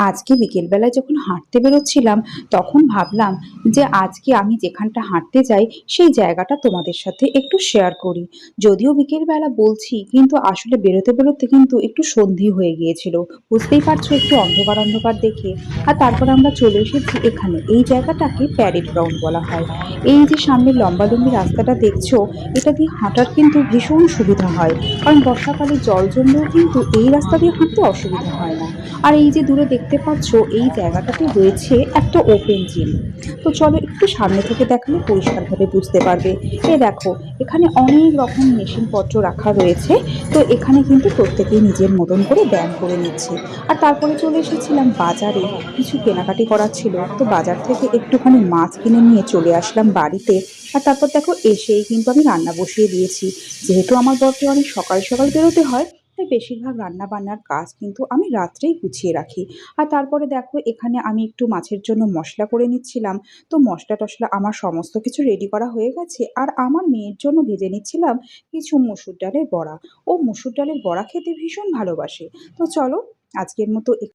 আজকে বিকেলবেলায় যখন হাঁটতে বেরোচ্ছিলাম, তখন ভাবলাম যে আজকে আমি যেখানটা হাঁটতে যাই সেই জায়গাটা তোমাদের সাথে একটু শেয়ার করি। যদিও বিকেলবেলা বলছি, কিন্তু আসলে বেরোতে বেরোতে কিন্তু একটু সন্ধি হয়ে গিয়েছিল। বুঝতেই পারছো, একটু অন্ধকার অন্ধকার দেখে। আর তারপর আমরা চলে এসেছি এখানে। এই জায়গাটাকে প্যারেড গ্রাউন্ড বলা হয়। এই যে সামনের লম্বালম্বি রাস্তাটা দেখছো, এটা দিয়ে হাঁটার কিন্তু ভীষণ সুবিধা হয়। কারণ বর্ষাকালে জল জমলেও কিন্তু এই রাস্তা দিয়ে হাঁটতে অসুবিধা হয় না। আর এই যে দূরে দেখতে পাচ্ছ, এই জায়গাটাতে রয়েছে একটা ওপেন জিম। তো চলো একটু সামনে থেকে দেখালে পরিষ্কারভাবে বুঝতে পারবে। এ দেখো, এখানে অনেক রকম মেশিনপত্র রাখা রয়েছে। তো এখানে কিন্তু প্রত্যেকেই নিজের মতন করে ব্যায়াম করে নিচ্ছে। আর তারপরে চলে এসেছিলাম বাজারে, কিছু কেনাকাটি করার ছিল। তো বাজার থেকে একটুখানি মাছ কিনে নিয়ে চলে আসলাম বাড়িতে। আর তারপর দেখো, এসেই কিন্তু আমি রান্না বসিয়ে দিয়েছি। যেহেতু আমার বরকে অনেক সকাল সকাল বেরোতে হয়, তাই বেশিরভাগ রান্না বান্নার কাজ কিন্তু আমি রাত্রেই গুছিয়ে রাখি। আর তারপরে দেখো, এখানে আমি একটু মাছের জন্য মশলা করে নিচ্ছিলাম। তো মশলা টশলা আমার সমস্ত কিছু রেডি করা হয়ে গেছে। আর আমার মেয়ের জন্য ভেজে নিচ্ছিলাম কিছু মসুর ডালের বড়া। ও মসুর ডালের বড়া খেতে ভীষণ ভালোবাসে। তো চলো, আজকের মতো